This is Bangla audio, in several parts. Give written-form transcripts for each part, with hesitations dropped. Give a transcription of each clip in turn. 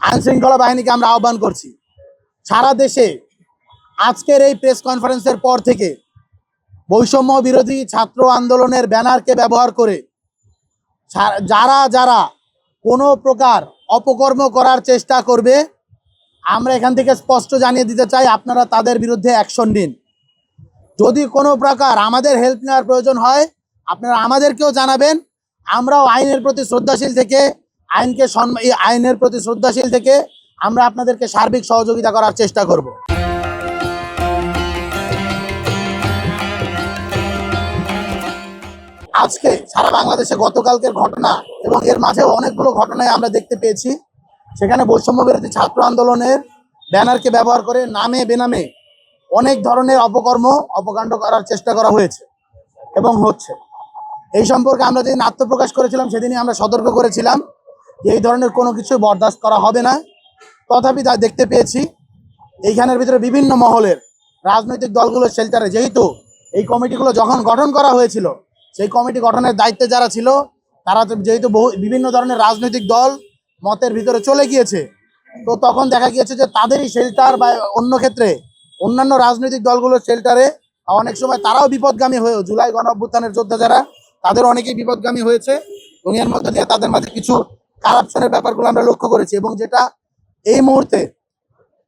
আইন শৃঙ্খলা বাহিনীকে আমরা আহ্বান করছি, সারা দেশে আজকের এই প্রেস কনফারেন্সের পর থেকে বৈষম্য বিরোধী ছাত্র আন্দোলনের ব্যানারকে ব্যবহার করে যারা যারা কোনো প্রকার অপকর্ম করার চেষ্টা করবে, আমরা এখান থেকে স্পষ্ট জানিয়ে দিতে চাই, আপনারা তাদের বিরুদ্ধে অ্যাকশন নিন। যদি কোনো প্রকার আমাদের হেল্প নেওয়ার প্রয়োজন হয়, আপনারা আমাদেরকেও জানাবেন। আমরাও আইনের প্রতি শ্রদ্ধাশীল থেকে আইনের প্রতি শ্রদ্ধাশীল থেকে আমরা আপনাদেরকে সার্বিক সহযোগিতা করার চেষ্টা করব। আজকে সারা বাংলাদেশে গতকালকের ঘটনা এবং এর মাঝে অনেকগুলো ঘটনায় আমরা দেখতে পেয়েছি, সেখানে বৈষম্য বিরোধী ছাত্র আন্দোলনের ব্যানারকে ব্যবহার করে নামে বেনামে অনেক ধরনের অপকাণ্ড করার চেষ্টা করা হয়েছে এবং হচ্ছে। এই সম্পর্কে আমরা যেদিন আত্মপ্রকাশ করেছিলাম সেদিনই আমরা সতর্ক করেছিলাম যে এই ধরনের কোনো কিছু বরদাস্ত করা হবে না। তথাপি তা দেখতে পেয়েছি এইখানের ভিতরে বিভিন্ন মহলের রাজনৈতিক দলগুলোর শেল্টারে, যেহেতু এই কমিটিগুলো যখন গঠন করা হয়েছিল, সেই কমিটি গঠনের দায়িত্বে যারা ছিল তারা যেহেতু বিভিন্ন ধরনের রাজনৈতিক দল মতের ভিতরে চলে গিয়েছে, তো তখন দেখা গিয়েছে যে তাদেরই শেল্টার বা অন্য ক্ষেত্রে অন্যান্য রাজনৈতিক দলগুলোর শেল্টারে অনেক সময় তারাও বিপদগামী হয়েও, জুলাই গণ অভ্যুত্থানের যোদ্ধা যারা, তাদের অনেকেই বিপদগামী হয়েছে এবং এর মধ্যে দিয়ে তাদের মাঝে কিছু কারাপশনের ব্যাপারগুলো আমরা লক্ষ্য করেছি এবং যেটা এই মুহূর্তে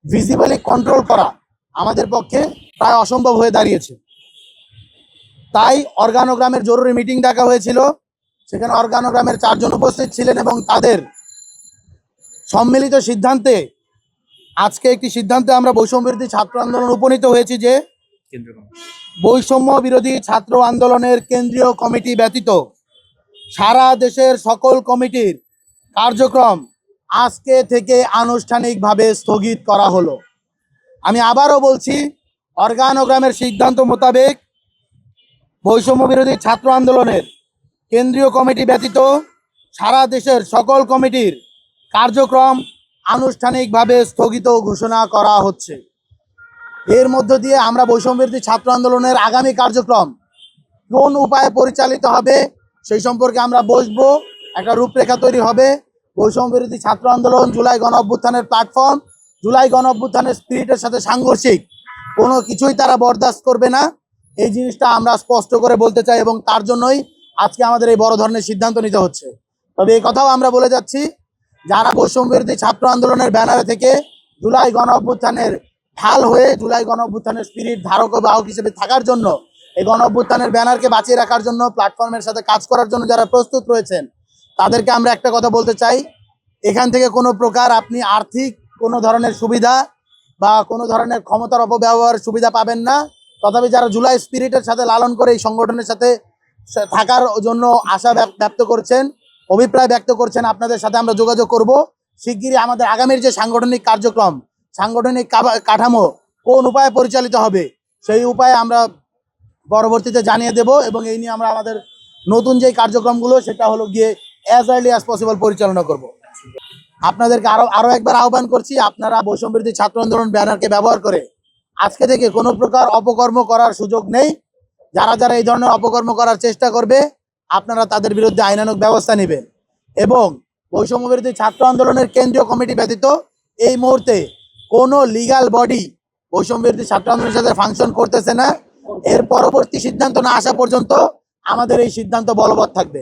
ভিজিবলি কন্ট্রোল করা আমাদের পক্ষে প্রায় অসম্ভব হয়ে দাঁড়িয়েছে। তাই অর্গানোগ্রামের জরুরি মিটিং ডাকা হয়েছিল, সেখানে অর্গানোগ্রামের 4 জন উপস্থিত ছিলেন এবং তাদের সম্মিলিত সিদ্ধান্তে আজকে একটি সিদ্ধান্তে আমরা বৈষম্য বিরোধী ছাত্র আন্দোলন উপনীত হয়েছি যে বৈষম্য বিরোধী ছাত্র আন্দোলনের কেন্দ্রীয় কমিটি ব্যতীত সারা দেশের সকল কমিটির কার্যক্রম আজকে থেকে আনুষ্ঠানিকভাবে স্থগিত করা হলো। আমি আবারও বলছি, অর্গানোগ্রামের সিদ্ধান্ত মোতাবেক বৈষম্য বিরোধী ছাত্র আন্দোলনের কেন্দ্রীয় কমিটি ব্যতীত সারা দেশের সকল কমিটির কার্যক্রম আনুষ্ঠানিকভাবে স্থগিত ঘোষণা করা হচ্ছে। এর মধ্য দিয়ে আমরা বৈষম্য বিরোধী ছাত্র আন্দোলনের আগামী কার্যক্রম কোন উপায়ে পরিচালিত হবে সেই সম্পর্কে আমরা বসবো, একটা রূপরেখা তৈরি হবে। বৈষম্য বিরোধী ছাত্র আন্দোলন জুলাই গণ অভ্যুত্থানের প্ল্যাটফর্ম, জুলাই গণ অভ্যুত্থানের স্পিরিটের সাথে সাংঘর্ষিক কোনো কিছুই তারা বরদাস্ত করবে না, এই জিনিসটা আমরা স্পষ্ট করে বলতে চাই এবং তার জন্যই আজকে আমাদের এই বড় ধরনের সিদ্ধান্ত নিতে হচ্ছে। তবে এই কথাও আমরা বলে যাচ্ছি, যারা বৈষম্য বিরোধী ছাত্র আন্দোলনের ব্যানারে থেকে জুলাই গণ অভ্যুত্থানের ঢাল হয়ে জুলাই গণ অভ্যুত্থানের স্পিরিট ধারক ও বাহক হিসেবে থাকার জন্য, এই গণ অভ্যুত্থানের ব্যানারকে বাঁচিয়ে রাখার জন্য, প্ল্যাটফর্মের সাথে কাজ করার জন্য যারা প্রস্তুত রয়েছেন, তাদেরকে আমরা একটা কথা বলতে চাই, এখান থেকে কোনো প্রকার আপনি আর্থিক কোনো ধরনের সুবিধা বা কোনো ধরনের ক্ষমতার অপব্যবহারের সুবিধা পাবেন না। তথাপি যারা জুলাই স্পিরিটের সাথে লালন করে এই সংগঠনের সাথে থাকার জন্য আশা ব্যক্ত করছেন, অভিপ্রায় ব্যক্ত করছেন, আপনাদের সাথে আমরা যোগাযোগ করব। শিগগিরই আমাদের আগামীর যে সাংগঠনিক কার্যক্রম, সাংগঠনিক কাঠামো কোন উপায়ে পরিচালিত হবে সেই উপায়ে আমরা পরবর্তীতে জানিয়ে দেব এবং এই নিয়ে আমরা আমাদের নতুন যে কার্যক্রমগুলো সেটা হলো গিয়ে অ্যাজ আর্লি অ্যাজ পসিবল পরিচালনা করব। আপনাদেরকে আরো একবার আহ্বান করছি, আপনারা বৈষম্য বিরোধী ছাত্র আন্দোলন ব্যানারকে ব্যবহার করে আজকে থেকে কোনো প্রকার অপকর্ম করার সুযোগ নেই। যারা যারা এই ধরনের অপকর্ম করার চেষ্টা করবে, আপনারা তাদের বিরুদ্ধে আইনানুগ ব্যবস্থা নেবেন এবং বৈষম্য বিরোধী ছাত্র আন্দোলনের কেন্দ্রীয় কমিটি ব্যতীত এই মুহূর্তে কোনো লিগ্যাল বডি বৈষম্য বিরোধী ছাত্র আন্দোলনের সাথে ফাংশন করতেছে না। এর পরবর্তী সিদ্ধান্ত না আসা পর্যন্ত আমাদের এই সিদ্ধান্ত বলবৎ থাকবে।